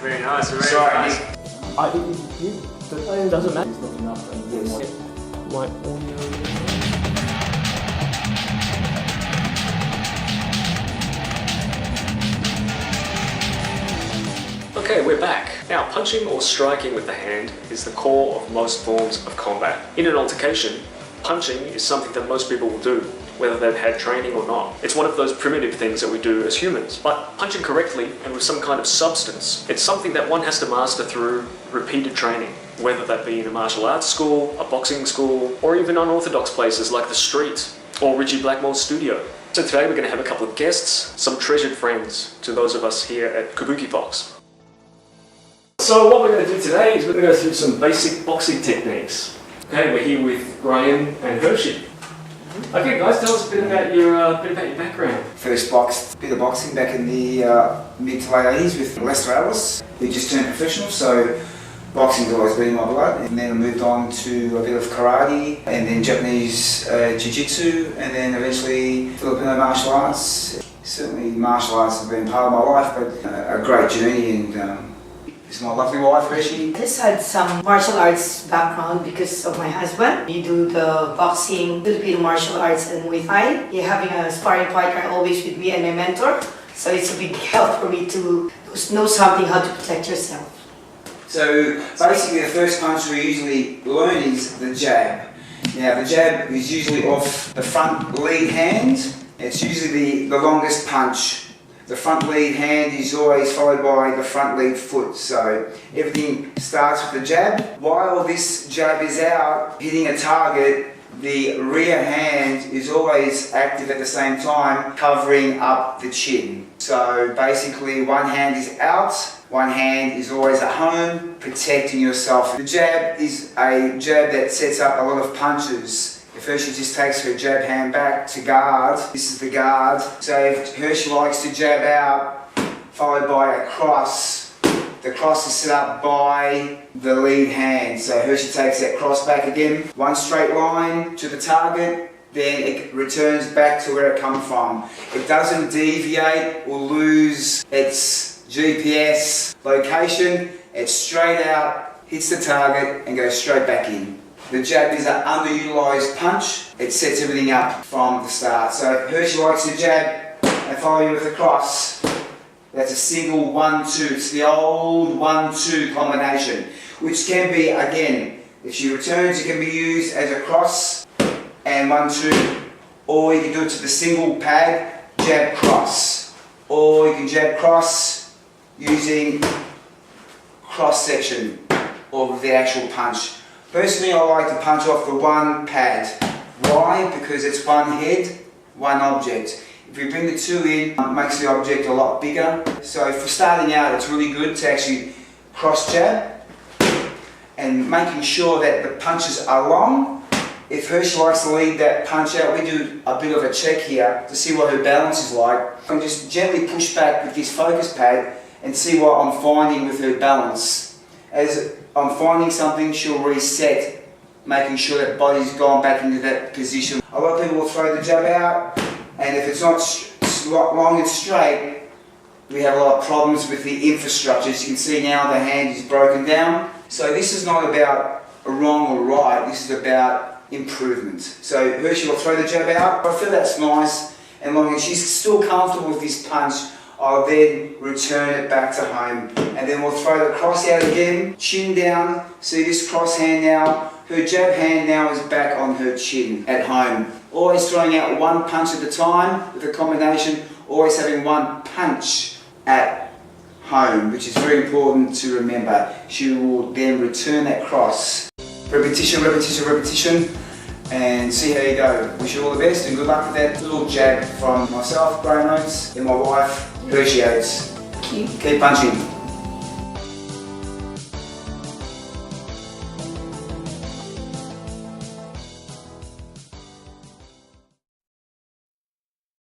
Very nice, very Sorry, nice. It doesn't matter. It's not enough. And yes. My audio. Okay, we're back. Now, punching or striking with the hand is the core of most forms of combat. In an altercation, punching is something that most people will do, whether they've had training or not. It's one of those primitive things that we do as humans. But punching correctly and with some kind of substance, it's something that one has to master through repeated training, whether that be in a martial arts school, a boxing school, or even unorthodox places like the street or Richie Blackmore's studio. So today we're going to have a couple of guests, some treasured friends to those of us here at Kabuki Fox. So what we're going to do today is we're going to go through some basic boxing techniques. Okay, we're here with Graham and Hershey. Okay guys, tell us a bit about your background. First boxed a bit of boxing back in the mid to late 80s with Lester Alice. We just turned professional, so boxing's always been in my blood. And then I moved on to a bit of karate, and then Japanese jiu-jitsu, and then eventually Filipino martial arts. Certainly martial arts have been part of my life, but a great journey, and this is my lovely wife, Hershey. I just had some martial arts background because of my husband. We do the boxing, Filipino martial arts and Muay Thai. You're having a sparring partner always with me and my mentor. So it's a big help for me to know something how to protect yourself. So basically the first punch we usually learn is the jab. Now the jab is usually off the front lead hand. It's usually the longest punch. The front lead hand is always followed by the front lead foot, so everything starts with the jab. While this jab is out, hitting a target, the rear hand is always active at the same time, covering up the chin. So basically one hand is out, one hand is always at home, protecting yourself. The jab is a jab that sets up a lot of punches. If Hershey just takes her jab hand back to guard, this is the guard. So if Hershey likes to jab out, followed by a cross, the cross is set up by the lead hand. So Hershey takes that cross back again, one straight line to the target, then it returns back to where it comes from. It doesn't deviate or lose its GPS location. It's straight out, hits the target and goes straight back in. The jab is an underutilised punch. It sets everything up from the start. So if Hershey likes to jab and follow you with a cross, that's a single 1-2. It's the old 1-2 combination, which can be, again, if she returns, it can be used as a cross and 1-2, or you can do it to the single pad, jab cross, or you can jab cross using cross section of the actual punch. Personally, I like to punch off the one pad. Why? Because it's one head, one object. If we bring the two in, it makes the object a lot bigger. So for starting out, it's really good to actually cross jab and making sure that the punches are long. If Hershey likes to lead that punch out, we do a bit of a check here to see what her balance is like. And just gently push back with this focus pad and see what I'm finding with her balance. As I'm finding something, she'll reset, making sure that body's gone back into that position. A lot of people will throw the jab out, and if it's not long and straight, we have a lot of problems with the infrastructure. As you can see now, the hand is broken down. So this is not about a wrong or right, this is about improvement. So Hershey will throw the jab out. I feel that's nice, and long as she's still comfortable with this punch, I'll then return it back to home. And then we'll throw the cross out again, chin down. See this cross hand now? Her jab hand now is back on her chin at home. Always throwing out one punch at a time with a combination, always having one punch at home, which is very important to remember. She will then return that cross. Repetition, repetition, repetition, and see how you go. Wish you all the best and good luck with that little jab from myself, Graham Oates, and my wife, Hershey Oates. Keep punching.